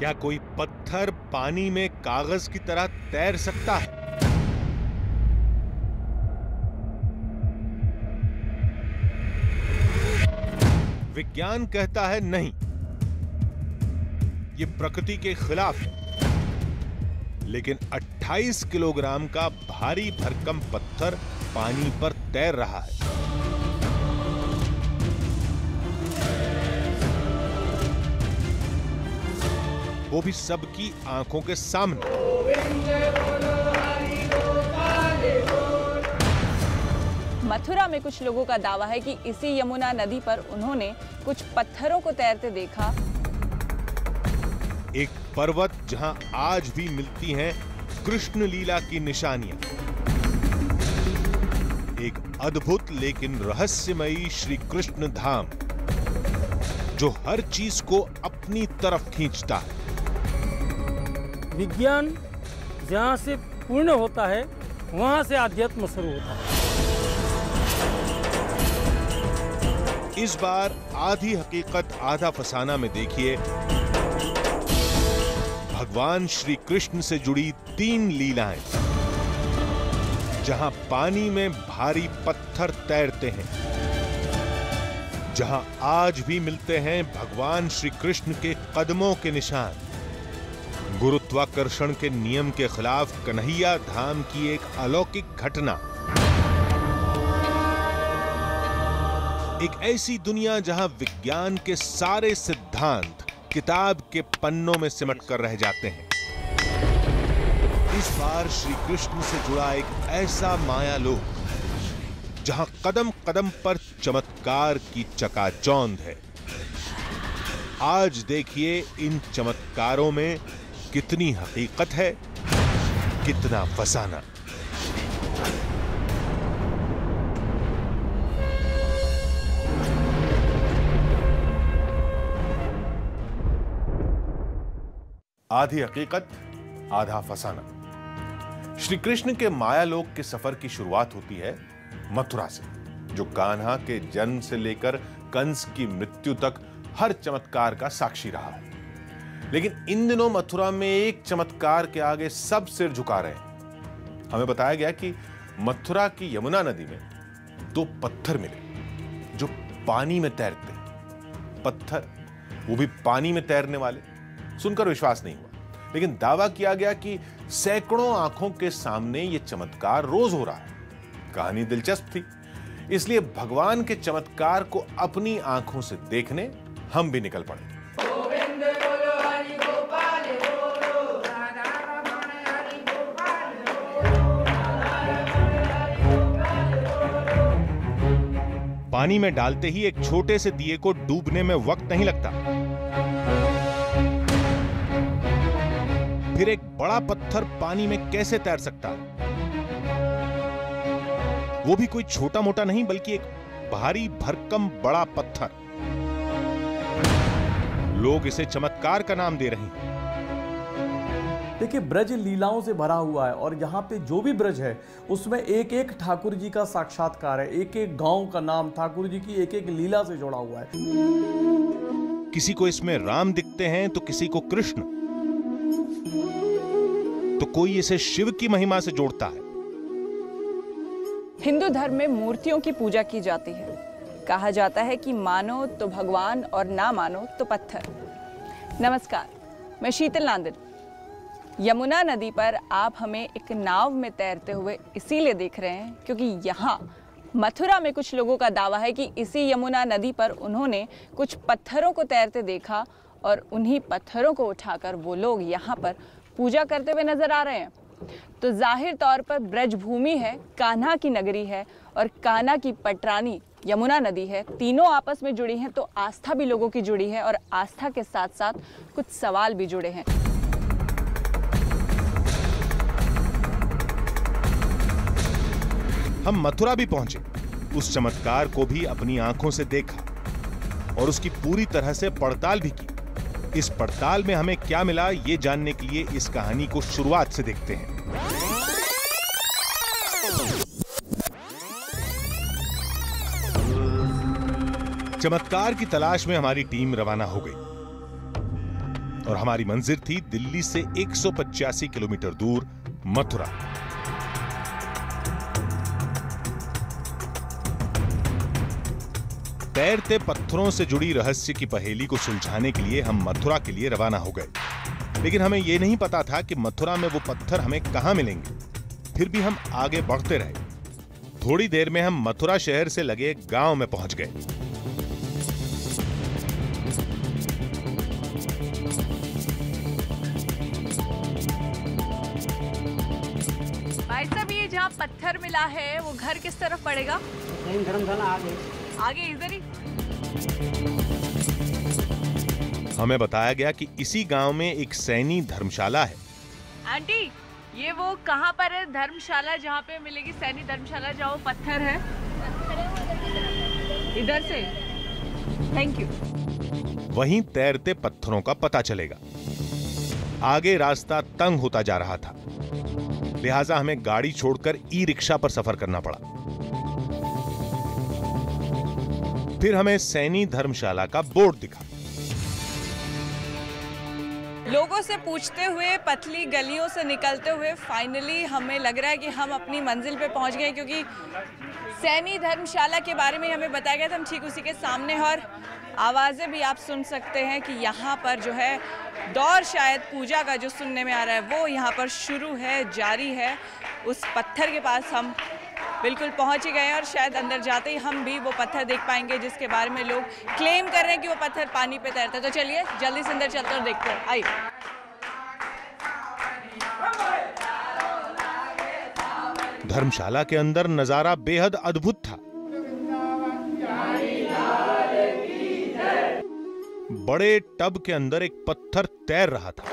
क्या कोई पत्थर पानी में कागज की तरह तैर सकता है? विज्ञान कहता है नहीं, ये प्रकृति के खिलाफ है। लेकिन 28 किलोग्राम का भारी भरकम पत्थर पानी पर तैर रहा है। वो भी सबकी आंखों के सामने। मथुरा में कुछ लोगों का दावा है कि इसी यमुना नदी पर उन्होंने कुछ पत्थरों को तैरते देखा। एक पर्वत जहां आज भी मिलती हैं कृष्ण लीला की निशानियां। एक अद्भुत लेकिन रहस्यमयी श्री कृष्ण धाम जो हर चीज को अपनी तरफ खींचता है। विज्ञान जहां से पूर्ण होता है वहां से अध्यात्म शुरू होता है। इस बार आधी हकीकत आधा फसाना में देखिए भगवान श्री कृष्ण से जुड़ी 3 लीलाएं जहां पानी में भारी पत्थर तैरते हैं, जहां आज भी मिलते हैं भगवान श्री कृष्ण के कदमों के निशान। गुरुत्वाकर्षण के नियम के खिलाफ कन्हैया धाम की एक अलौकिक घटना। एक ऐसी दुनिया जहां विज्ञान के सारे सिद्धांत किताब के पन्नों में सिमट कर रह जाते हैं। इस बार श्री कृष्ण से जुड़ा एक ऐसा मायालोक जहां कदम कदम पर चमत्कार की चकाचौंध है। आज देखिए इन चमत्कारों में कितनी हकीकत है, कितना फसाना। आधी हकीकत आधा फसाना। श्री कृष्ण के मायालोक के सफर की शुरुआत होती है मथुरा से, जो कान्हा के जन्म से लेकर कंस की मृत्यु तक हर चमत्कार का साक्षी रहा है। लेकिन इन दिनों मथुरा में एक चमत्कार के आगे सब सिर झुका रहे हैं। हमें बताया गया कि मथुरा की यमुना नदी में 2 पत्थर मिले जो पानी में तैरते हैं। पत्थर, वो भी पानी में तैरने वाले। सुनकर विश्वास नहीं हुआ, लेकिन दावा किया गया कि सैकड़ों आंखों के सामने यह चमत्कार रोज हो रहा है। कहानी दिलचस्प थी, इसलिए भगवान के चमत्कार को अपनी आंखों से देखने हम भी निकल पड़े। पानी में डालते ही एक छोटे से दिए को डूबने में वक्त नहीं लगता। फिर एक बड़ा पत्थर पानी में कैसे तैर सकता है? वो भी कोई छोटा मोटा नहीं, बल्कि एक भारी भरकम बड़ा पत्थर। लोग इसे चमत्कार का नाम दे रहे हैं। देखिए, ब्रज लीलाओं से भरा हुआ है और यहाँ पे जो भी ब्रज है उसमें एक एक ठाकुर जी का साक्षात्कार है। एक एक गांव का नाम ठाकुर जी की एक एक लीला से जुड़ा हुआ है। किसी को इसमें राम दिखते हैं तो किसी को कृष्ण, तो कोई इसे शिव की महिमा से जोड़ता है। हिंदू धर्म में मूर्तियों की पूजा की जाती है। कहा जाता है कि मानो तो भगवान और ना मानो तो पत्थर। नमस्कार, मैं शीतल नांदन। यमुना नदी पर आप हमें एक नाव में तैरते हुए इसीलिए देख रहे हैं क्योंकि यहाँ मथुरा में कुछ लोगों का दावा है कि इसी यमुना नदी पर उन्होंने कुछ पत्थरों को तैरते देखा और उन्हीं पत्थरों को उठाकर वो लोग यहाँ पर पूजा करते हुए नजर आ रहे हैं। तो जाहिर तौर पर ब्रजभूमि है, कान्हा की नगरी है और कान्हा की पटरानी यमुना नदी है। तीनों आपस में जुड़ी हैं, तो आस्था भी लोगों की जुड़ी है और आस्था के साथ साथ कुछ सवाल भी जुड़े हैं। हम मथुरा भी पहुंचे, उस चमत्कार को भी अपनी आंखों से देखा और उसकी पूरी तरह से पड़ताल भी की। इस पड़ताल में हमें क्या मिला, ये जानने के लिए इस कहानी को शुरुआत से देखते हैं। चमत्कार की तलाश में हमारी टीम रवाना हो गई। और हमारी मंजिल थी दिल्ली से 185 किलोमीटर दूर मथुरा। तैरते पत्थरों से जुड़ी रहस्य की पहेली को सुलझाने के लिए हम मथुरा के लिए रवाना हो गए, लेकिन हमें यह नहीं पता था कि मथुरा में वो पत्थर हमें कहां मिलेंगे। फिर भी हम आगे बढ़ते रहे। थोड़ी देर में हम मथुरा शहर से लगे एक गांव में पहुंच गए। भाई साहब, ये जहाँ पत्थर मिला है वो घर किस तरफ पड़ेगा? धर्मशाला आगे इधर ही। हमें बताया गया कि इसी गांव में एक सैनी धर्मशाला है। आंटी, ये वो कहाँ पर है धर्मशाला जहाँ पे मिलेगी सैनी धर्मशाला, जहाँ वो पत्थर है? इधर से। Thank you. वहीं तैरते पत्थरों का पता चलेगा। आगे रास्ता तंग होता जा रहा था, लिहाजा हमें गाड़ी छोड़कर ई रिक्शा पर सफर करना पड़ा। फिर हमें सैनी धर्मशाला का बोर्ड दिखा। लोगों से पूछते हुए, पतली गलियों से निकलते हुए फाइनली हमें लग रहा है कि हम अपनी मंजिल पे पहुंच गए, क्योंकि सैनी धर्मशाला के बारे में हमें बताया गया था। हम ठीक उसी के सामने, और आवाज़ें भी आप सुन सकते हैं कि यहाँ पर जो है दौर शायद पूजा का जो सुनने में आ रहा है वो यहाँ पर शुरू है, जारी है। उस पत्थर के पास हम बिल्कुल पहुँच ही गए हैं, और शायद अंदर जाते ही हम भी वो पत्थर देख पाएंगे जिसके बारे में लोग क्लेम कर रहे हैं कि वो पत्थर पानी पे तैरता है। तो चलिए जल्दी से अंदर चलते और देखते हैं। आइए। धर्मशाला के अंदर नजारा बेहद अद्भुत था। बड़े टब के अंदर एक पत्थर तैर रहा था,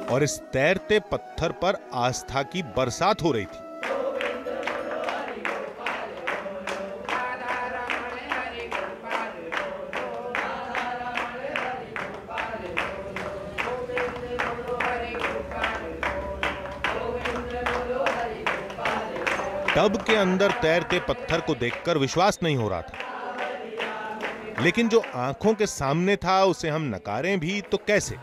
और इस तैरते पत्थर पर आस्था की बरसात हो रही थी। टब के अंदर तैरते पत्थर को देखकर विश्वास नहीं हो रहा था, लेकिन जो आंखों के सामने था उसे हम नकारें भी तो कैसे।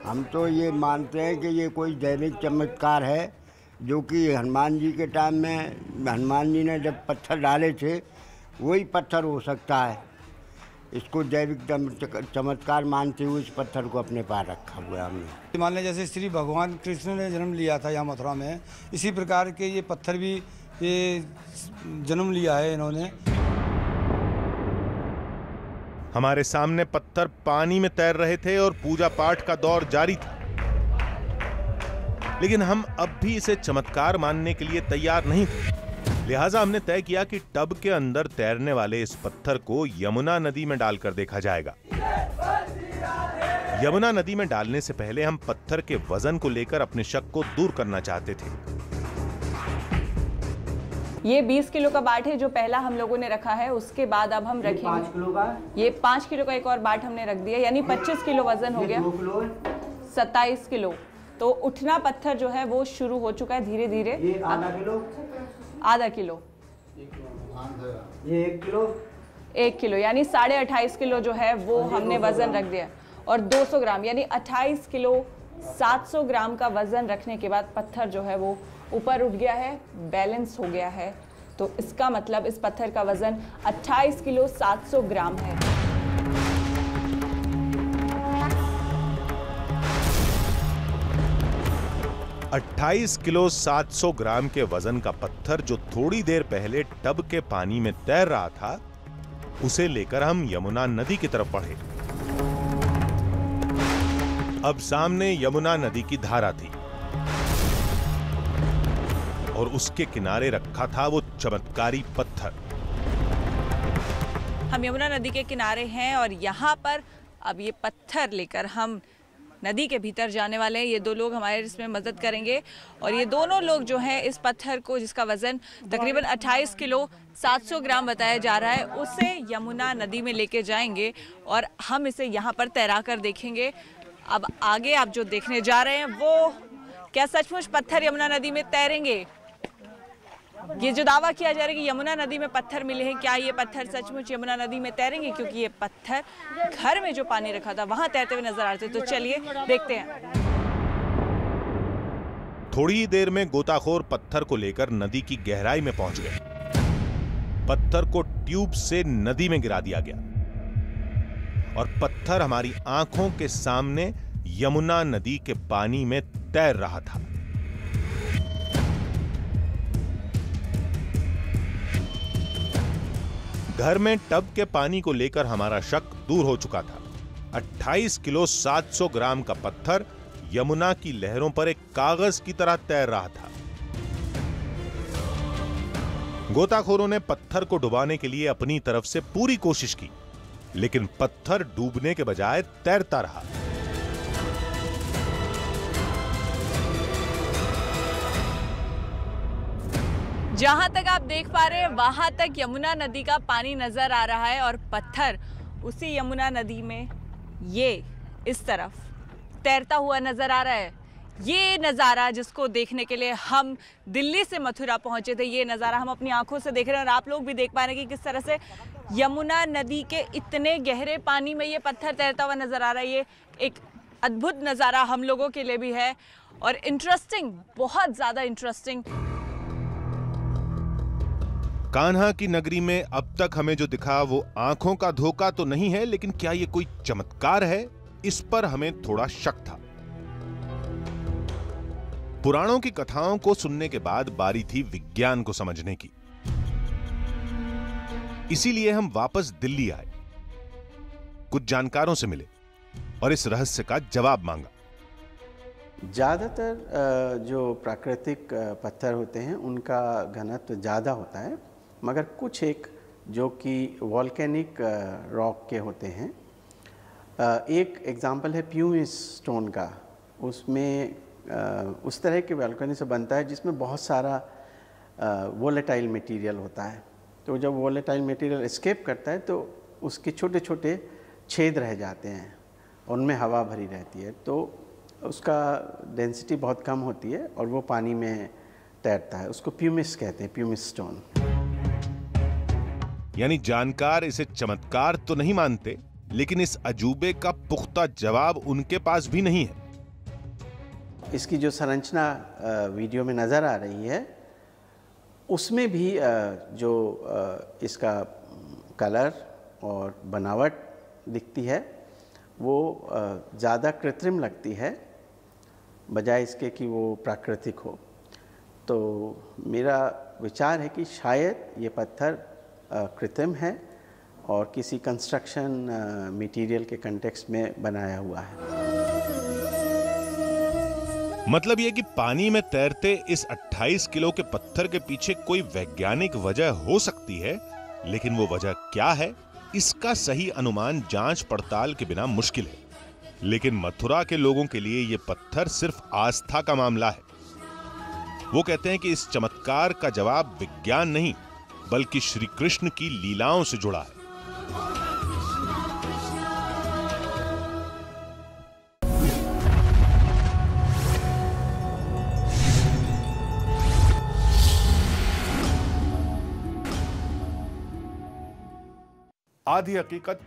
हम तो ये मानते हैं कि ये कोई दैविक चमत्कार है, जो कि हनुमान जी के टाइम में हनुमान जी ने जब पत्थर डाले थे वही पत्थर हो सकता है। इसको दैविक चमत्कार मानते हुए इस पत्थर को अपने पास रखा हुआ है हमने। मान लें जैसे श्री भगवान कृष्ण ने जन्म लिया था यहाँ मथुरा में, इसी प्रकार के ये पत्थर भी ये जन्म लिया है इन्होंने। हमारे सामने पत्थर पानी में तैर रहे थे और पूजा पाठ का दौर जारी था, लेकिन हम अब भी इसे चमत्कार मानने के लिए तैयार नहीं थे। लिहाजा हमने तय किया कि टब के अंदर तैरने वाले इस पत्थर को यमुना नदी में डालकर देखा जाएगा। यमुना नदी में डालने से पहले हम पत्थर के वजन को लेकर अपने शक को दूर करना चाहते थे। ये 20 किलो का बाट है जो पहला हम लोगों ने रखा है, उसके बाद अब हम रखेंगे 5 किलो का। ये 5 किलो का एक और बाट हमने रख दिया, यानी 25 किलो वजन हो गया। 2 किलो 27 किलो। तो उठना पत्थर जो है वो शुरू हो चुका है धीरे धीरे। ये आधा किलो, आधा किलो, ये 1 किलो, 1 किलो, यानी 28.5 किलो जो है वो हमने वजन रख दिया। और 200 ग्राम यानी 28 किलो 700 ग्राम का वजन रखने के बाद पत्थर जो है वो ऊपर उठ गया है, बैलेंस हो गया है। तो इसका मतलब इस पत्थर का वजन 28 किलो 700 ग्राम है। अट्ठाईस किलो 700 ग्राम के वजन का पत्थर जो थोड़ी देर पहले टब के पानी में तैर रहा था, उसे लेकर हम यमुना नदी की तरफ बढ़े। अब सामने यमुना नदी की धारा थी और उसके किनारे रखा था वो चमत्कारी पत्थर। हम यमुना नदी के किनारे हैं और यहाँ पर अब ये पत्थर लेकर हम नदी के भीतर जाने वाले हैं। ये दो लोग हमारे इसमें मदद करेंगे और ये दोनों लोग जो हैं इस पत्थर को, जिसका वजन तकरीबन 28 किलो 700 ग्राम बताया जा रहा है, उसे यमुना नदी में लेके जाएंगे और हम इसे यहाँ पर तैरा कर देखेंगे। अब आगे आप जो देखने जा रहे हैं वो क्या सचमुच पत्थर यमुना नदी में तैरेंगे? ये जो दावा किया जा रहा है कि यमुना नदी में पत्थर मिले हैं, क्या ये पत्थर सचमुच यमुना नदी में तैरेंगे? क्योंकि ये पत्थर घर में जो पानी रखा था वहां तैरते हुए नजर आ रहे थे। तो चलिए देखते हैं। थोड़ी ही देर में गोताखोर पत्थर को लेकर नदी की गहराई में पहुंच गए। पत्थर को ट्यूब से नदी में गिरा दिया गया और पत्थर हमारी आंखों के सामने यमुना नदी के पानी में तैर रहा था। घर में टब के पानी को लेकर हमारा शक दूर हो चुका था। 28 किलो 700 ग्राम का पत्थर यमुना की लहरों पर एक कागज की तरह तैर रहा था। गोताखोरों ने पत्थर को डुबाने के लिए अपनी तरफ से पूरी कोशिश की, लेकिन पत्थर डूबने के बजाय तैरता रहा। जहां तक आप देख पा रहे हैं वहां तक यमुना नदी का पानी नजर आ रहा है और पत्थर उसी यमुना नदी में ये इस तरफ तैरता हुआ नजर आ रहा है। ये नज़ारा जिसको देखने के लिए हम दिल्ली से मथुरा पहुंचे थे, ये नज़ारा हम अपनी आंखों से देख रहे हैं और आप लोग भी देख पा रहे हैं कि किस तरह से यमुना नदी के इतने गहरे पानी में ये पत्थर तैरता हुआ नजर आ रहा है। ये एक अद्भुत नज़ारा हम लोगों के लिए भी है और इंटरेस्टिंग, बहुत ज़्यादा इंटरेस्टिंग। कान्हा की नगरी में अब तक हमें जो दिखा वो आंखों का धोखा तो नहीं है, लेकिन क्या ये कोई चमत्कार है, इस पर हमें थोड़ा शक था। पुराणों की कथाओं को सुनने के बाद बारी थी विज्ञान को समझने की। इसीलिए हम वापस दिल्ली आए, कुछ जानकारों से मिले और इस रहस्य का जवाब मांगा। ज़्यादातर जो प्राकृतिक पत्थर होते हैं उनका घनत्व ज़्यादा होता है, मगर कुछ एक जो कि वॉल्केनिक रॉक के होते हैं। एक एग्जांपल है प्यूमिस स्टोन का। उसमें उस तरह के वॉल्केनो से बनता है जिसमें बहुत सारा वोलेटाइल मटेरियल होता है। तो जब वोलेटाइल मटेरियल एस्केप करता है तो उसके छोटे छोटे छेद रह जाते हैं और उनमें हवा भरी रहती है, तो उसका डेंसिटी बहुत कम होती है और वो पानी में तैरता है। उसको प्यूमिस कहते हैं, प्यूमिस स्टोन। यानी जानकार इसे चमत्कार तो नहीं मानते, लेकिन इस अजूबे का पुख्ता जवाब उनके पास भी नहीं है। इसकी जो संरचना वीडियो में नज़र आ रही है उसमें भी जो इसका कलर और बनावट दिखती है वो ज़्यादा कृत्रिम लगती है बजाय इसके कि वो प्राकृतिक हो। तो मेरा विचार है कि शायद ये पत्थर कृत्रिम है और किसी कंस्ट्रक्शन मटेरियल के कंटेक्स्ट में बनाया हुआ है। मतलब यह कि पानी में तैरते इस 28 किलो के पत्थर के पीछे कोई वैज्ञानिक वजह हो सकती है, लेकिन वो वजह क्या है इसका सही अनुमान जांच पड़ताल के बिना मुश्किल है। लेकिन मथुरा के लोगों के लिए यह पत्थर सिर्फ आस्था का मामला है। वो कहते हैं कि इस चमत्कार का जवाब विज्ञान नहीं बल्कि श्री कृष्ण की लीलाओं से जुड़ा है। आधी हकीकत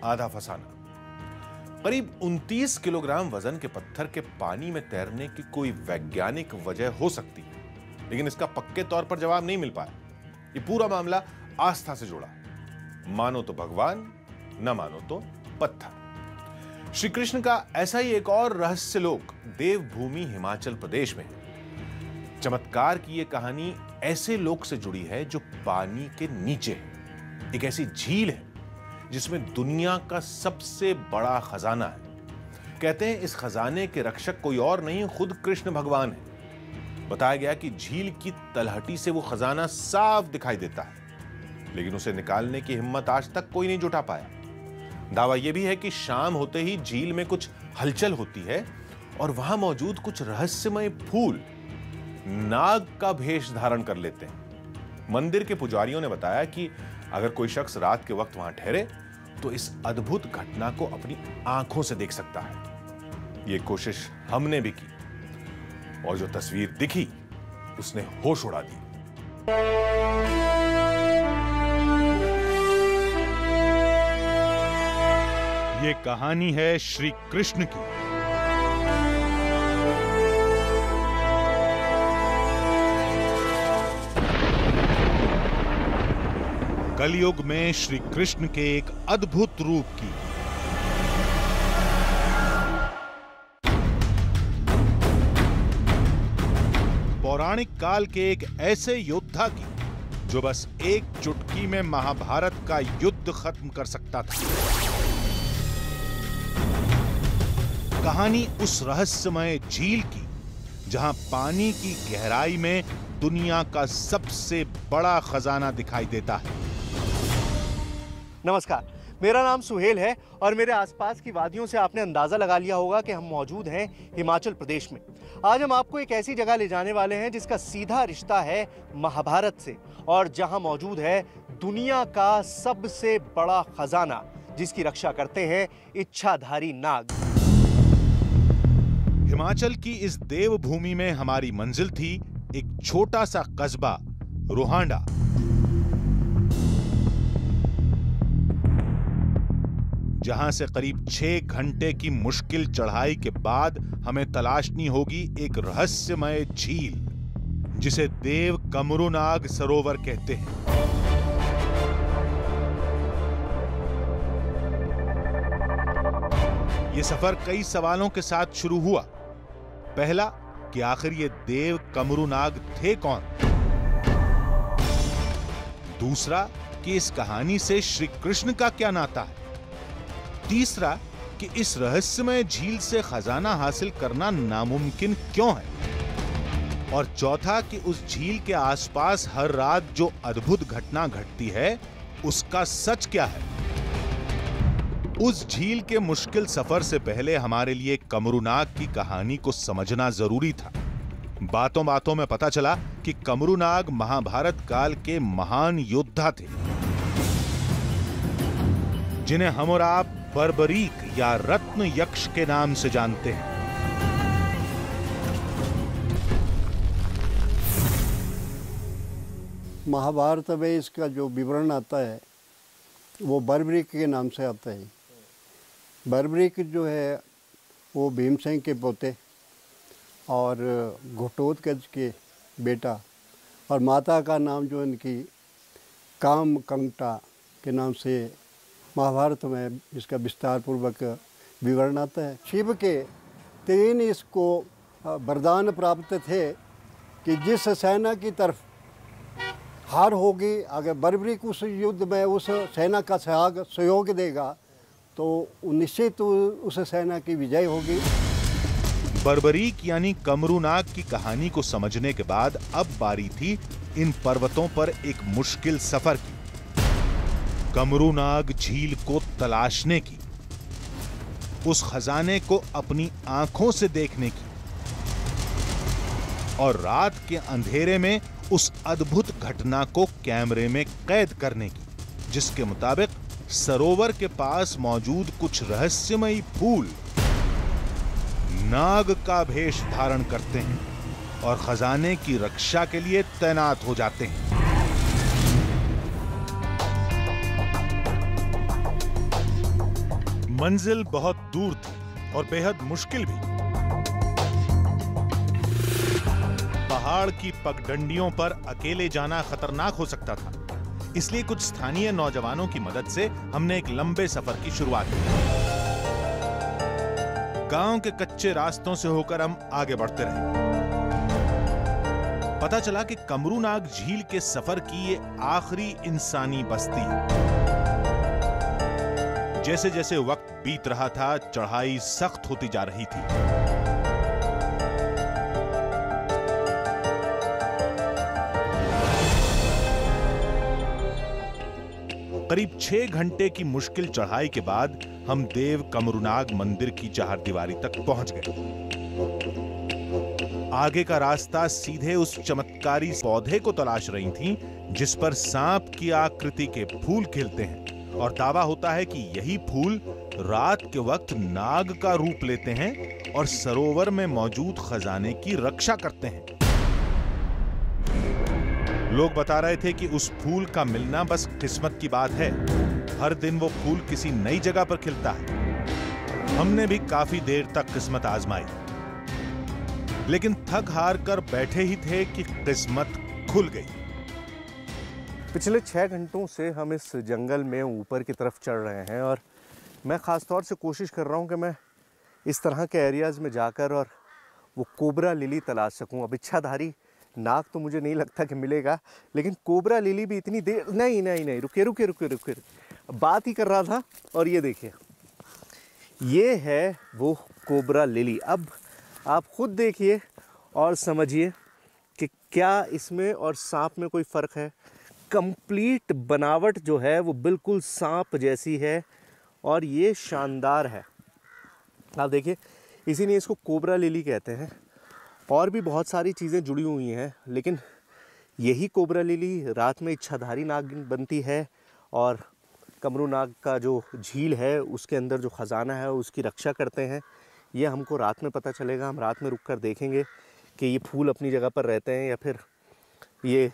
आधा फसाना। करीब 29 किलोग्राम वजन के पत्थर के पानी में तैरने की कोई वैज्ञानिक वजह हो सकती है, लेकिन इसका पक्के तौर पर जवाब नहीं मिल पाया। ये पूरा मामला आस्था से जुड़ा, मानो तो भगवान, न मानो तो पत्थर। श्री कृष्ण का ऐसा ही एक और रहस्य लोक देवभूमि हिमाचल प्रदेश में है। चमत्कार की यह कहानी ऐसे लोक से जुड़ी है जो पानी के नीचे है। एक ऐसी झील है जिसमें दुनिया का सबसे बड़ा खजाना है। कहते हैं इस खजाने के रक्षक कोई और नहीं, खुद कृष्ण भगवान है। बताया गया कि झील की तलहटी से वो खजाना साफ दिखाई देता है, लेकिन उसे निकालने की हिम्मत आज तक कोई नहीं जुटा पाया। दावा यह भी है कि शाम होते ही झील में कुछ हलचल होती है और वहां मौजूद कुछ रहस्यमय फूल नाग का भेष धारण कर लेते हैं। मंदिर के पुजारियों ने बताया कि अगर कोई शख्स रात के वक्त वहां ठहरे तो इस अद्भुत घटना को अपनी आंखों से देख सकता है। यह कोशिश हमने भी की और जो तस्वीर दिखी उसने होश उड़ा दी। ये कहानी है श्री कृष्ण की। कलयुग में श्री कृष्ण के एक अद्भुत रूप की। पौराणिक काल के एक ऐसे योद्धा की जो बस एक चुटकी में महाभारत का युद्ध खत्म कर सकता था। कहानी उस रहस्यमय झील की जहां पानी की गहराई में दुनिया का सबसे बड़ा खजाना दिखाई देता है। नमस्कार, मेरा नाम सुहेल है और मेरे आसपास की वादियों से आपने अंदाजा लगा लिया होगा कि हम मौजूद हैं हिमाचल प्रदेश में। आज हम आपको एक ऐसी जगह ले जाने वाले हैं जिसका सीधा रिश्ता है महाभारत से और जहां मौजूद है दुनिया का सबसे बड़ा खजाना, जिसकी रक्षा करते हैं इच्छाधारी नाग। हिमाचल की इस देवभूमि में हमारी मंजिल थी एक छोटा सा कस्बा रोहांडा। जहां से करीब 6 घंटे की मुश्किल चढ़ाई के बाद हमें तलाशनी होगी एक रहस्यमय झील जिसे देव कमरूनाग सरोवर कहते हैं। यह सफर कई सवालों के साथ शुरू हुआ। पहला कि आखिर ये देव कमरूनाग थे कौन? दूसरा कि इस कहानी से श्री कृष्ण का क्या नाता है? तीसरा कि इस रहस्यमय झील से खजाना हासिल करना नामुमकिन क्यों है? और चौथा कि उस झील के आसपास हर रात जो अद्भुत घटना घटती है उसका सच क्या है? उस झील के मुश्किल सफर से पहले हमारे लिए कमरूनाग की कहानी को समझना जरूरी था। बातों बातों में पता चला कि कमरूनाग महाभारत काल के महान योद्धा थे जिन्हें हम और आप बर्बरीक या रत्न यक्ष के नाम से जानते हैं। महाभारत में इसका जो विवरण आता है वो बर्बरीक के नाम से आता है। बर्बरीक जो है वो भीमसेन के पोते और घटोत्कच के बेटा और माता का नाम जो इनकी कामकंटा के नाम से महाभारत में इसका विस्तार पूर्वक विवरण आता है। शिव के 3 इसको वरदान प्राप्त थे कि जिस सेना की तरफ हार होगी, अगर बर्बरीक उस युद्ध में उस सेना का सहयोग देगा तो निश्चित उस सेना की विजय होगी। बर्बरीक यानी कमरूनाग की कहानी को समझने के बाद अब बारी थी इन पर्वतों पर एक मुश्किल सफर की, कमरूनाग झील को तलाशने की, उस खजाने को अपनी आंखों से देखने की और रात के अंधेरे में उस अद्भुत घटना को कैमरे में कैद करने की, जिसके मुताबिक सरोवर के पास मौजूद कुछ रहस्यमयी फूल नाग का भेष धारण करते हैं और खजाने की रक्षा के लिए तैनात हो जाते हैं। मंजिल बहुत दूर थी और बेहद मुश्किल भी। पहाड़ की पगडंडियों पर अकेले जाना खतरनाक हो सकता था, इसलिए कुछ स्थानीय नौजवानों की मदद से हमने एक लंबे सफर की शुरुआत की। गांव के कच्चे रास्तों से होकर हम आगे बढ़ते रहे। पता चला कि कमरूनाग झील के सफर की ये आखिरी इंसानी बस्ती है। जैसे जैसे वक्त बीत रहा था, चढ़ाई सख्त होती जा रही थी। करीब 6 घंटे की मुश्किल चढ़ाई के बाद हम देव कमरूनाग मंदिर की चहारदीवारी तक पहुंच गए। आगे का रास्ता सीधे उस चमत्कारी पौधे को तलाश रही थी जिस पर सांप की आकृति के फूल खिलते हैं और दावा होता है कि यही फूल रात के वक्त नाग का रूप लेते हैं और सरोवर में मौजूद खजाने की रक्षा करते हैं। लोग बता रहे थे कि उस फूल का मिलना बस किस्मत की बात है। हर दिन वो फूल किसी नई जगह पर खिलता है। हमने भी काफी देर तक किस्मत आजमाई, लेकिन थक हार कर बैठे ही थे कि किस्मत खुल गई। पिछले 6 घंटों से हम इस जंगल में ऊपर की तरफ चढ़ रहे हैं और मैं ख़ास तौर से कोशिश कर रहा हूं कि मैं इस तरह के एरियाज़ में जाकर और वो कोबरा लिली तलाश सकूं। अब इच्छाधारी नाग तो मुझे नहीं लगता कि मिलेगा, लेकिन कोबरा लिली भी इतनी देर नहीं रुके बात ही कर रहा था। और ये देखिए, ये है वो कोबरा लिली। अब आप खुद देखिए और समझिए कि क्या इसमें और सांप में कोई फ़र्क है। कंप्लीट बनावट जो है वो बिल्कुल सांप जैसी है और ये शानदार है। आप देखिए, इसीलिए इसको कोबरा लिली कहते हैं। और भी बहुत सारी चीज़ें जुड़ी हुई हैं, लेकिन यही कोबरा लिली रात में इच्छाधारी नागिन बनती है और कमरू नाग का जो झील है उसके अंदर जो ख़जाना है उसकी रक्षा करते हैं। ये हमको रात में पता चलेगा। हम रात में रुक कर देखेंगे कि ये फूल अपनी जगह पर रहते हैं या फिर ये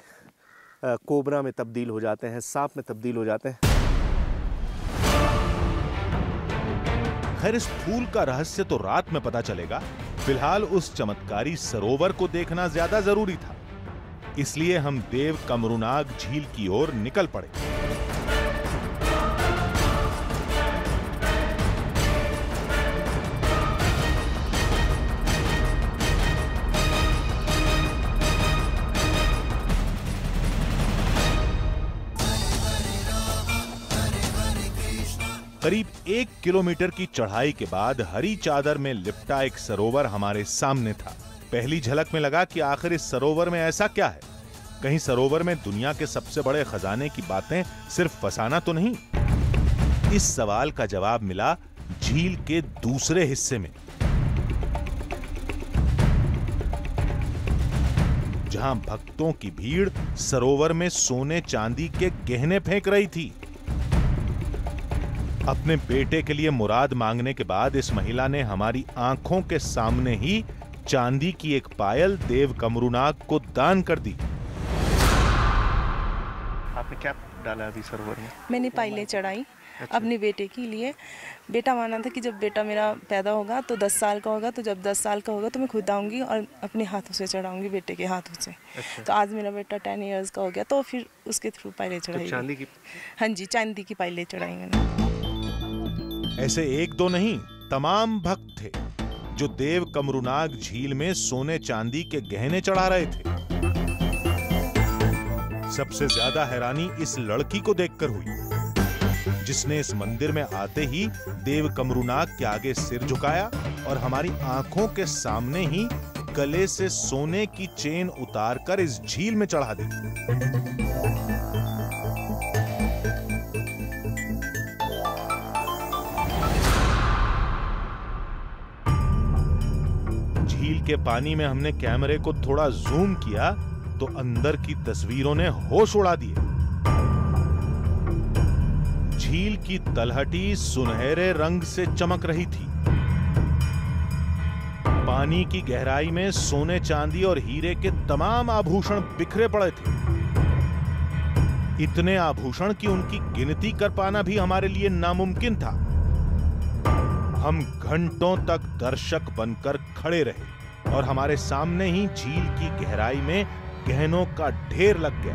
कोबरा में तब्दील हो जाते हैं, सांप में तब्दील हो जाते हैं। खैर, इस फूल का रहस्य तो रात में पता चलेगा। फिलहाल उस चमत्कारी सरोवर को देखना ज्यादा जरूरी था, इसलिए हम देव कमरूनाग झील की ओर निकल पड़े। करीब 1 किलोमीटर की चढ़ाई के बाद हरी चादर में लिपटा एक सरोवर हमारे सामने था। पहली झलक में लगा कि आखिर इस सरोवर में ऐसा क्या है। कहीं सरोवर में दुनिया के सबसे बड़े खजाने की बातें सिर्फ फसाना तो नहीं। इस सवाल का जवाब मिला झील के दूसरे हिस्से में, जहां भक्तों की भीड़ सरोवर में सोने चांदी के गहने फेंक रही थी। अपने बेटे के लिए मुराद मांगने के बाद इस महिला ने हमारी आंखों के सामने ही चांदी की एक पायल देव कमरूनाग को दान कर दी। आपने क्या डाला अभी सरोवर में? मैंने पायलें चढ़ाई अपने बेटे के लिए। बेटा माना था कि जब बेटा मेरा पैदा होगा तो 10 साल का होगा, तो जब 10 साल का होगा तो मैं खुद आऊँगी और अपने हाथों से चढ़ाऊँगी, बेटे के हाथों से। तो आज मेरा बेटा 10 इयर्स का हो गया, तो फिर उसके थ्रू पायलें चढ़ाई। चांदी की? हाँ जी, चांदी की पायलें चढ़ाई मैंने। ऐसे एक दो नहीं, तमाम भक्त थे जो देव कमरूनाग झील में सोने चांदी के गहने चढ़ा रहे थे। सबसे ज्यादा हैरानी इस लड़की को देखकर हुई, जिसने इस मंदिर में आते ही देव कमरूनाग के आगे सिर झुकाया और हमारी आंखों के सामने ही गले से सोने की चेन उतारकर इस झील में चढ़ा दी। झील के पानी में हमने कैमरे को थोड़ा जूम किया तो अंदर की तस्वीरों ने होश उड़ा दिए। झील की तलहटी सुनहरे रंग से चमक रही थी। पानी की गहराई में सोने चांदी और हीरे के तमाम आभूषण बिखरे पड़े थे। इतने आभूषण कि उनकी गिनती कर पाना भी हमारे लिए नामुमकिन था। हम घंटों तक दर्शक बनकर खड़े रहे और हमारे सामने ही झील की गहराई में गहनों का ढेर लग गया।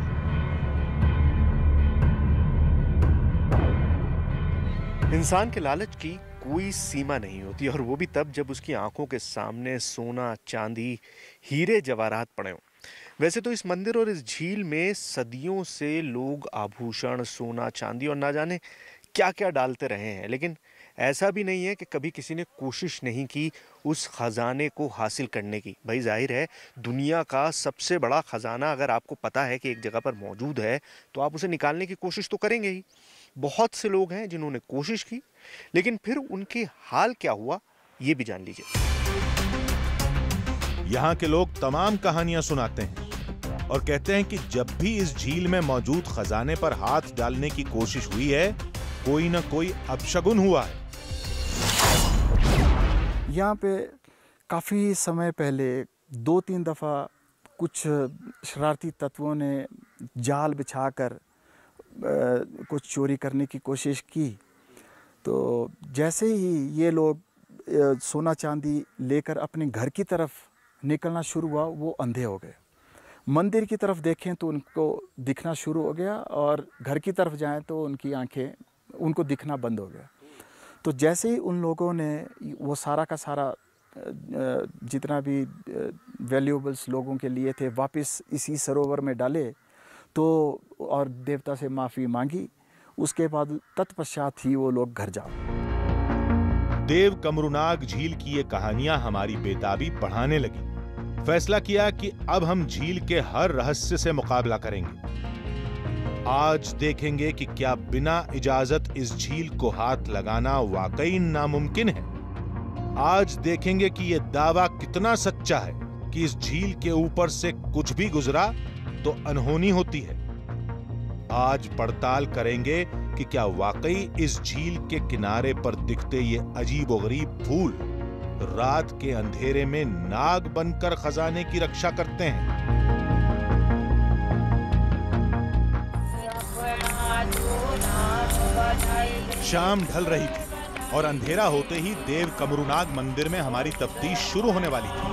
इंसान के लालच की कोई सीमा नहीं होती, और वो भी तब जब उसकी आंखों के सामने सोना, चांदी, हीरे जवाहरात पड़े हों। वैसे तो इस मंदिर और इस झील में सदियों से लोग आभूषण, सोना, चांदी और ना जाने क्या क्या डालते रहे हैं, लेकिन ऐसा भी नहीं है कि कभी किसी ने कोशिश नहीं की उस खजाने को हासिल करने की। भाई जाहिर है, दुनिया का सबसे बड़ा खजाना अगर आपको पता है कि एक जगह पर मौजूद है तो आप उसे निकालने की कोशिश तो करेंगे ही। बहुत से लोग हैं जिन्होंने कोशिश की, लेकिन फिर उनके हाल क्या हुआ ये भी जान लीजिए। यहाँ के लोग तमाम कहानियां सुनाते हैं और कहते हैं कि जब भी इस झील में मौजूद खजाने पर हाथ डालने की कोशिश हुई है, कोई ना कोई अपशगुन हुआ है। यहाँ पे काफ़ी समय पहले 2-3 दफ़ा कुछ शरारती तत्वों ने जाल बिछाकर कुछ चोरी करने की कोशिश की। तो जैसे ही ये लोग सोना चांदी लेकर अपने घर की तरफ निकलना शुरू हुआ, वो अंधे हो गए। मंदिर की तरफ देखें तो उनको दिखना शुरू हो गया, और घर की तरफ जाएं तो उनकी आंखें उनको दिखना बंद हो गया। तो जैसे ही उन लोगों ने वो सारा का सारा जितना भी वैल्यूएबल्स लोगों के लिए थे वापस इसी सरोवर में डाले, तो और देवता से माफ़ी मांगी, उसके बाद तत्पश्चात ही वो लोग घर जा। देव कमरूनाग झील की ये कहानियां हमारी बेताबी बढ़ाने लगी। फैसला किया कि अब हम झील के हर रहस्य से मुकाबला करेंगे। आज देखेंगे कि क्या बिना इजाजत इस झील को हाथ लगाना वाकई नामुमकिन है। आज देखेंगे कि यह दावा कितना सच्चा है कि इस झील के ऊपर से कुछ भी गुजरा तो अनहोनी होती है। आज पड़ताल करेंगे कि क्या वाकई इस झील के किनारे पर दिखते ये अजीबोगरीब फूल रात के अंधेरे में नाग बनकर खजाने की रक्षा करते हैं। शाम ढल रही थी और अंधेरा होते ही देव कमरूनाग मंदिर में हमारी तफ्तीश शुरू होने वाली थी।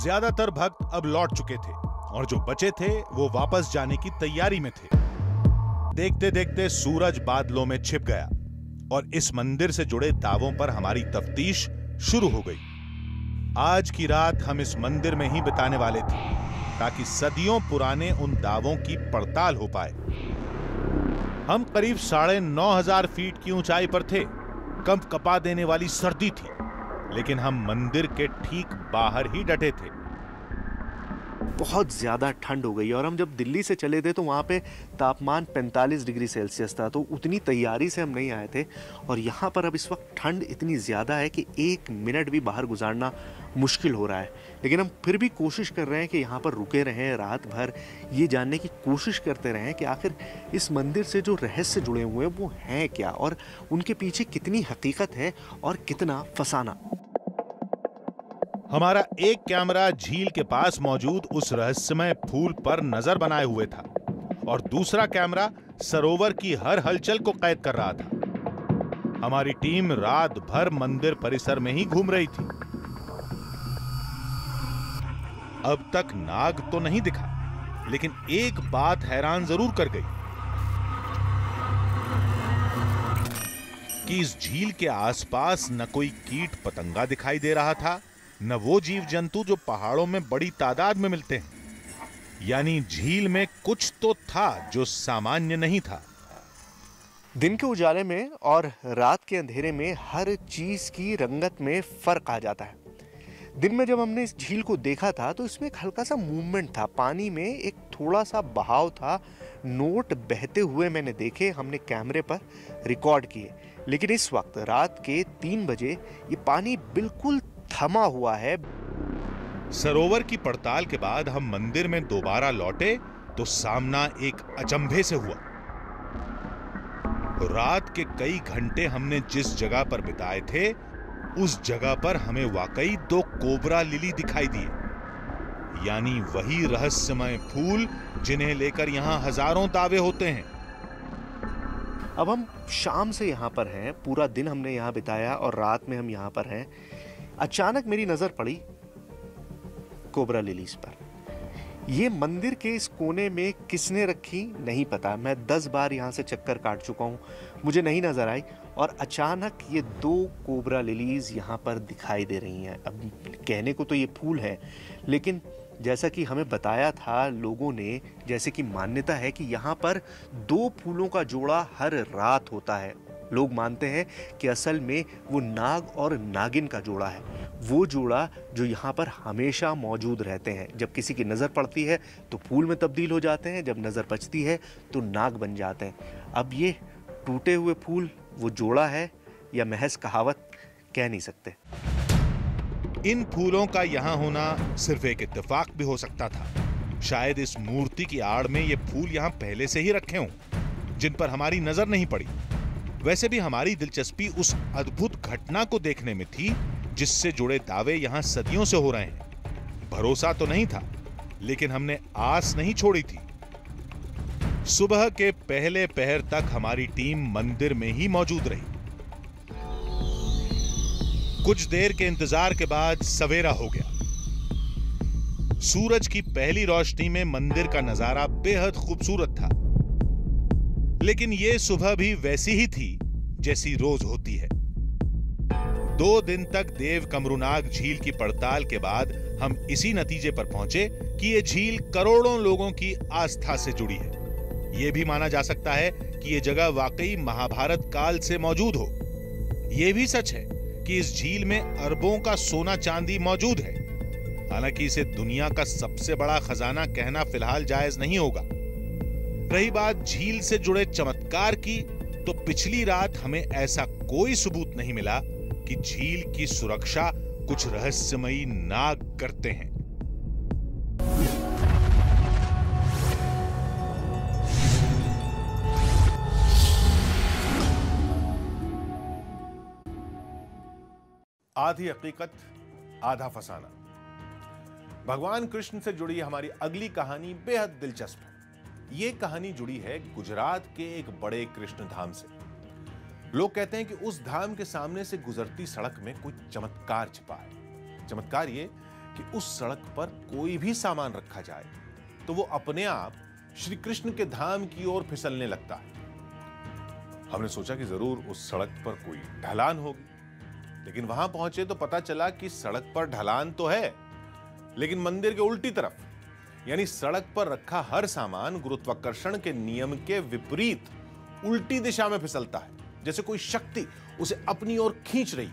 ज्यादातर भक्त अब लौट चुके थे और जो बचे थे वो वापस जाने की तैयारी में थे। देखते देखते सूरज बादलों में छिप गया और इस मंदिर से जुड़े दावों पर हमारी तफ्तीश शुरू हो गई। आज की रात हम इस मंदिर में ही बिताने वाले थे ताकि सदियों पुराने उन दावों की पड़ताल हो पाए। हम करीब 9,500 फीट की ऊंचाई पर थे। कंप कपा देने वाली सर्दी थी, लेकिन हम मंदिर के ठीक बाहर ही डटे थे। बहुत ज़्यादा ठंड हो गई और हम जब दिल्ली से चले थे तो वहाँ पे तापमान 45 डिग्री सेल्सियस था, तो उतनी तैयारी से हम नहीं आए थे। और यहाँ पर अब इस वक्त ठंड इतनी ज़्यादा है कि 1 मिनट भी बाहर गुजारना मुश्किल हो रहा है। लेकिन हम फिर भी कोशिश कर रहे हैं कि यहाँ पर रुके रहें, रात भर ये जानने की कोशिश करते रहें कि आखिर इस मंदिर से जो रहस्य जुड़े हुए हैं वो हैं क्या, और उनके पीछे कितनी हकीकत है और कितना फसाना। हमारा एक कैमरा झील के पास मौजूद उस रहस्यमय फूल पर नजर बनाए हुए था और दूसरा कैमरा सरोवर की हर हलचल को कैद कर रहा था। हमारी टीम रात भर मंदिर परिसर में ही घूम रही थी। अब तक नाग तो नहीं दिखा, लेकिन एक बात हैरान जरूर कर गई कि इस झील के आसपास न कोई कीट पतंगा दिखाई दे रहा था, न वो जीव जंतु जो पहाड़ों में बड़ी तादाद में मिलते हैं। यानी झील में कुछ तो था जो सामान्य नहीं था। दिन के उजाले में और रात के अंधेरे में हर चीज की रंगत में फर्क आ जाता है। दिन में जब हमने इस झील को देखा था तो इसमें एक हल्का सा मूवमेंट था, पानी में एक थोड़ा सा बहाव था, नोट बहते हुए मैंने देखे, हमने कैमरे पर रिकॉर्ड किए। लेकिन इस वक्त रात के 3 बजे ये पानी बिल्कुल थमा हुआ है। सरोवर की पड़ताल के बाद हम मंदिर में दोबारा लौटे तो सामना एक अचंभे से हुआ। रात के कई घंटे हमने जिस जगह पर बिताए थे उस जगह पर हमें वाकई 2 कोबरा लिली दिखाई दिए, यानी वही रहस्यमय फूल जिन्हें लेकर यहां हजारों दावे होते हैं। अब हम शाम से यहाँ पर हैं, पूरा दिन हमने यहाँ बिताया और रात में हम यहाँ पर हैं। अचानक मेरी नजर पड़ी कोबरा लिलीज पर। ये मंदिर के इस कोने में किसने रखी नहीं पता। मैं 10 बार यहाँ से चक्कर काट चुका हूँ, मुझे नहीं नजर आई। और अचानक ये 2 कोबरा लिलीज यहाँ पर दिखाई दे रही हैं। अब कहने को तो ये फूल है, लेकिन जैसा कि हमें बताया था लोगों ने, जैसे कि मान्यता है कि यहाँ पर 2 फूलों का जोड़ा हर रात होता है। लोग मानते हैं कि असल में वो नाग और नागिन का जोड़ा है, वो जोड़ा जो यहाँ पर हमेशा मौजूद रहते हैं। जब किसी की नज़र पड़ती है तो फूल में तब्दील हो जाते हैं, जब नज़र बचती है तो नाग बन जाते हैं। अब ये टूटे हुए फूल वो जोड़ा है या महज कहावत, कह नहीं सकते। इन फूलों का यहाँ होना सिर्फ एक इत्तेफाक भी हो सकता था। शायद इस मूर्ति की आड़ में ये फूल यहाँ पहले से ही रखे हों, जिन पर हमारी नजर नहीं पड़ी। वैसे भी हमारी दिलचस्पी उस अद्भुत घटना को देखने में थी जिससे जुड़े दावे यहाँ सदियों से हो रहे हैं। भरोसा तो नहीं था, लेकिन हमने आस नहीं छोड़ी थी। सुबह के पहले पहर तक हमारी टीम मंदिर में ही मौजूद रही। कुछ देर के इंतजार के बाद सवेरा हो गया। सूरज की पहली रोशनी में मंदिर का नजारा बेहद खूबसूरत था, लेकिन यह सुबह भी वैसी ही थी जैसी रोज होती है। 2 दिन तक देव कमरूनाग झील की पड़ताल के बाद हम इसी नतीजे पर पहुंचे कि यह झील करोड़ों लोगों की आस्था से जुड़ी है। यह भी माना जा सकता है कि यह जगह वाकई महाभारत काल से मौजूद हो। यह भी सच है कि इस झील में अरबों का सोना चांदी मौजूद है। हालांकि इसे दुनिया का सबसे बड़ा खजाना कहना फिलहाल जायज नहीं होगा। रही बात झील से जुड़े चमत्कार की, तो पिछली रात हमें ऐसा कोई सबूत नहीं मिला कि झील की सुरक्षा कुछ रहस्यमयी नाग करते हैं। आधी हकीकत आधा फसाना। भगवान कृष्ण से जुड़ी हमारी अगली कहानी बेहद दिलचस्प है। यह कहानी जुड़ी है गुजरात के एक बड़े कृष्ण धाम से। लोग कहते हैं कि उस धाम के सामने से गुजरती सड़क में कोई चमत्कार छिपा है। चमत्कार यह कि उस सड़क पर कोई भी सामान रखा जाए तो वो अपने आप श्री कृष्ण के धाम की ओर फिसलने लगता है। हमने सोचा कि जरूर उस सड़क पर कोई ढलान होगी, लेकिन वहां पहुंचे तो पता चला कि सड़क पर ढलान तो है, लेकिन मंदिर के उल्टी तरफ, यानी सड़क पर रखा हर सामान गुरुत्वाकर्षण के नियम के विपरीत उल्टी दिशा में फिसलता है, जैसे कोई शक्ति उसे अपनी ओर खींच रही हो।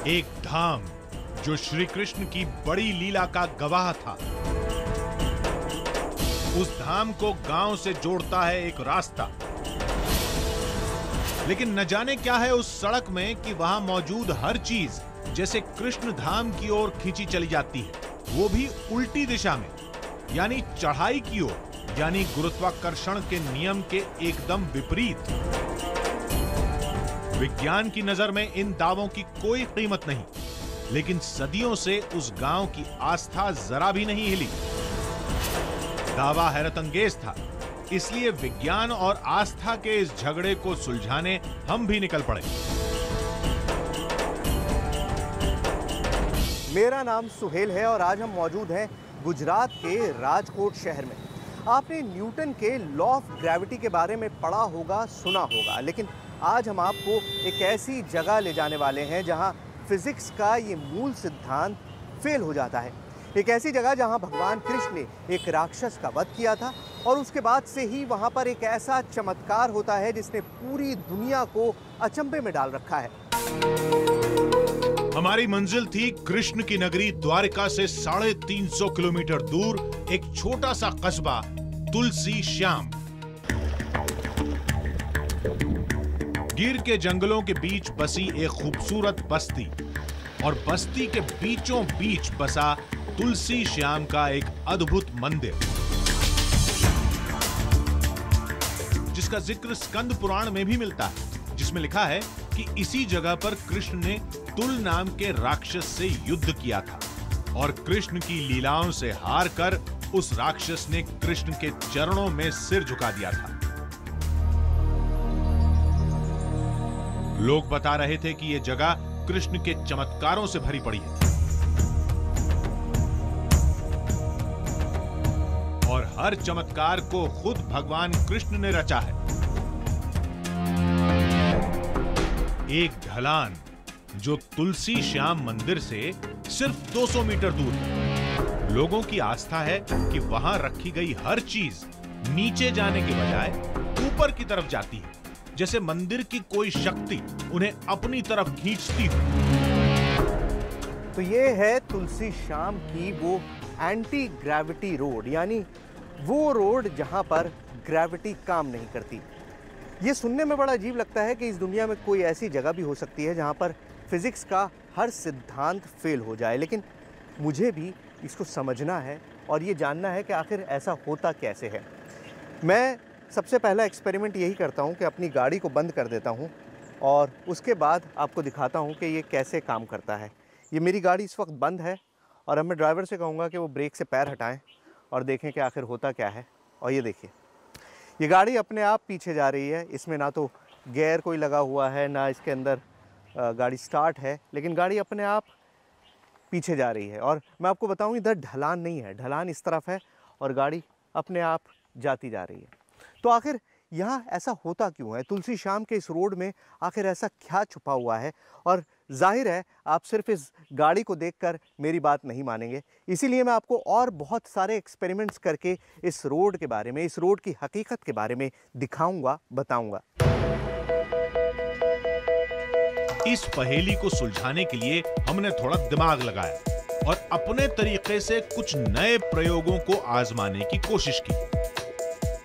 एक धाम जो श्री कृष्ण की बड़ी लीला का गवाह था। उस धाम को गांव से जोड़ता है एक रास्ता, लेकिन न जाने क्या है उस सड़क में कि वहां मौजूद हर चीज जैसे कृष्ण धाम की ओर खींची चली जाती है, वो भी उल्टी दिशा में, यानी चढ़ाई की ओर, यानी गुरुत्वाकर्षण के नियम के एकदम विपरीत। विज्ञान की नजर में इन दावों की कोई कीमत नहीं, लेकिन सदियों से उस गांव की आस्था जरा भी नहीं हिली। दावा हैरतअंगेज था, इसलिए विज्ञान और आस्था के इस झगड़े को सुलझाने हम भी निकल पड़े। मेरा नाम सुहेल है और आज हम मौजूद हैं गुजरात के राजकोट शहर में। आपने न्यूटन के लॉ ऑफ ग्रेविटी के बारे में पढ़ा होगा, सुना होगा, लेकिन आज हम आपको एक ऐसी जगह ले जाने वाले हैं जहां फिजिक्स का ये मूल सिद्धांत फेल हो जाता है। एक ऐसी जगह जहां भगवान कृष्ण ने एक राक्षस का वध किया था और उसके बाद से ही वहां पर एक ऐसा चमत्कार होता है जिसने पूरी दुनिया को अचंभे में डाल रखा है। हमारी मंजिल थी कृष्ण की नगरी द्वारिका से 350 किलोमीटर दूर एक छोटा सा कस्बा तुलसी श्याम। गिर के जंगलों के बीच बसी एक खूबसूरत बस्ती, और बस्ती के बीचों बीच बसा तुलसी श्याम का एक अद्भुत मंदिर, जिसका जिक्र स्कंद पुराण में भी मिलता है, जिसमें लिखा है कि इसी जगह पर कृष्ण ने तुल नाम के राक्षस से युद्ध किया था और कृष्ण की लीलाओं से हार कर उस राक्षस ने कृष्ण के चरणों में सिर झुका दिया था। लोग बता रहे थे कि यह जगह कृष्ण के चमत्कारों से भरी पड़ी है और हर चमत्कार को खुद भगवान कृष्ण ने रचा है। एक ढलान जो तुलसी श्याम मंदिर से सिर्फ 200 मीटर दूर है। लोगों की आस्था है कि वहां रखी गई हर चीज नीचे जाने के बजाय ऊपर की तरफ जाती है, जैसे मंदिर की कोई शक्ति उन्हें अपनी तरफ खींचती हो। तो ये है तुलसी श्याम की वो एंटी ग्रेविटी रोड, यानी वो रोड जहां पर ग्रेविटी काम नहीं करती। ये सुनने में बड़ा अजीब लगता है कि इस दुनिया में कोई ऐसी जगह भी हो सकती है जहां पर फिजिक्स का हर सिद्धांत फेल हो जाए, लेकिन मुझे भी इसको समझना है और ये जानना है कि आखिर ऐसा होता कैसे है। मैं सबसे पहला एक्सपेरिमेंट यही करता हूँ कि अपनी गाड़ी को बंद कर देता हूँ और उसके बाद आपको दिखाता हूँ कि ये कैसे काम करता है। ये मेरी गाड़ी इस वक्त बंद है और अब मैं ड्राइवर से कहूँगा कि वो ब्रेक से पैर हटाएं और देखें कि आखिर होता क्या है। और ये देखिए, ये गाड़ी अपने आप पीछे जा रही है। इसमें ना तो गियर कोई लगा हुआ है, ना इसके अंदर गाड़ी स्टार्ट है, लेकिन गाड़ी अपने आप पीछे जा रही है। और मैं आपको बताऊं, इधर ढलान नहीं है, ढलान इस तरफ है और गाड़ी अपने आप जाती जा रही है। तो आखिर यहाँ ऐसा होता क्यों है? तुलसी श्याम के इस रोड में आखिर ऐसा क्या छुपा हुआ है? और जाहिर है आप सिर्फ इस गाड़ी को देखकर मेरी बात नहीं मानेंगे, इसीलिए मैं आपको और बहुत सारे एक्सपेरिमेंट्स करके इस रोड के बारे में, इस रोड की हकीकत के बारे में दिखाऊंगा, बताऊंगा। इस पहेली को सुलझाने के लिए हमने थोड़ा दिमाग लगाया और अपने तरीके से कुछ नए प्रयोगों को आजमाने की कोशिश की।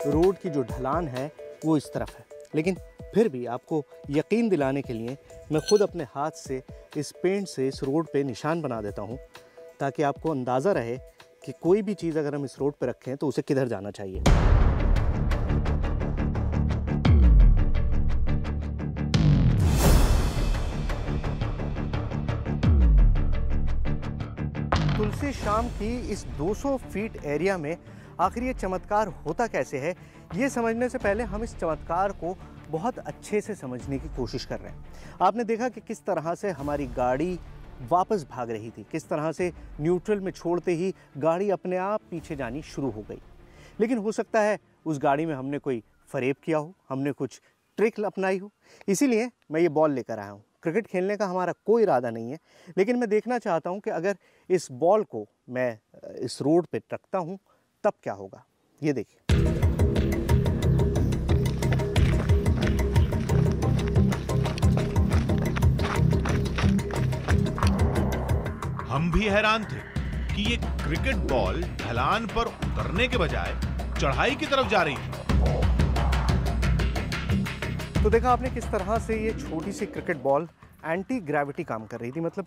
रोड की जो ढलान है वो इस तरफ है, लेकिन फिर भी आपको यकीन दिलाने के लिए मैं खुद अपने हाथ से इस पेंट से इस रोड पे निशान बना देता हूँ, ताकि आपको अंदाज़ा रहे कि कोई भी चीज़ अगर हम इस रोड पे रखें तो उसे किधर जाना चाहिए। तुलसी श्याम की इस 200 फीट एरिया में आखिर ये चमत्कार होता कैसे है, ये समझने से पहले हम इस चमत्कार को बहुत अच्छे से समझने की कोशिश कर रहे हैं। आपने देखा कि किस तरह से हमारी गाड़ी वापस भाग रही थी, किस तरह से न्यूट्रल में छोड़ते ही गाड़ी अपने आप पीछे जानी शुरू हो गई। लेकिन हो सकता है उस गाड़ी में हमने कोई फरेब किया हो, हमने कुछ ट्रिक अपनाई हो, इसीलिए मैं ये बॉल लेकर आया हूँ। क्रिकेट खेलने का हमारा कोई इरादा नहीं है, लेकिन मैं देखना चाहता हूँ कि अगर इस बॉल को मैं इस रोड पे रखता हूँ तब क्या होगा। ये देखिए, हम भी हैरान थे कि ये क्रिकेट बॉल ढलान पर उतरने के बजाय चढ़ाई की तरफ जा रही थी। तो देखा आपने किस तरह से ये छोटी सी क्रिकेट बॉल एंटी ग्रेविटी काम कर रही थी, मतलब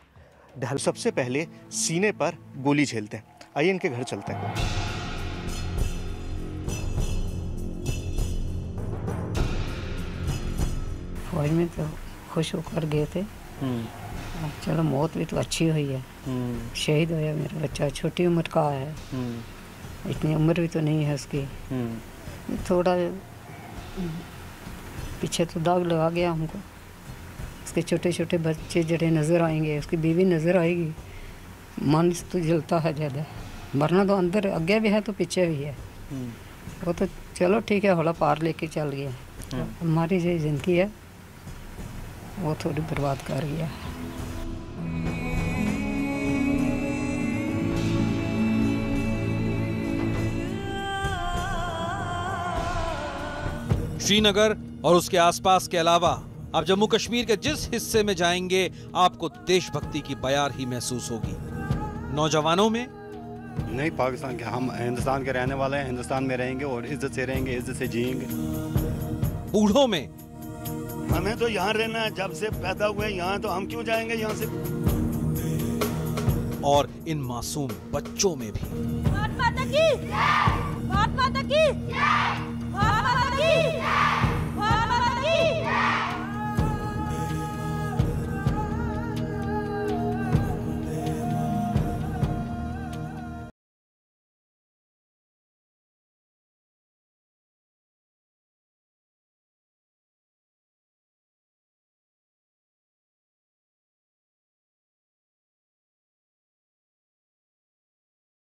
ढल। सबसे पहले सीने पर गोली झेलते हैं। आइए इनके घर चलते हैं। फौज में तो खुश होकर गए थे। चलो मौत भी तो अच्छी हुई है, शहीद होया मेरा बच्चा, छोटी उम्र का है, इतनी उम्र भी तो नहीं है उसकी। थोड़ा पीछे तो दाग लगा गया हमको। उसके छोटे छोटे बच्चे जड़े नज़र आएंगे, उसकी बीवी नज़र आएगी, मन तो जलता है ज़्यादा। मरना तो अंदर आगे भी है तो पीछे भी है। वो तो चलो ठीक है, होला पार लेके चल गया। हमारी जो ज़िंदगी है वो थोड़ी बर्बाद कर गया। श्रीनगर और उसके आसपास के अलावा आप जम्मू कश्मीर के जिस हिस्से में जाएंगे आपको देशभक्ति की बयार ही महसूस होगी। नौजवानों में नहीं, पाकिस्तान के, हम हिंदुस्तान के रहने वाले हैं, हिंदुस्तान में रहेंगे और इज्जत से रहेंगे, इज्जत से जिएंगे। बूढ़ों में हमें तो यहाँ रहना है, जब से पैदा हुए यहाँ, तो हम क्यों जाएंगे यहाँ से। और इन मासूम बच्चों में भी। भारत माता की, भारत माता की, भारत माता की।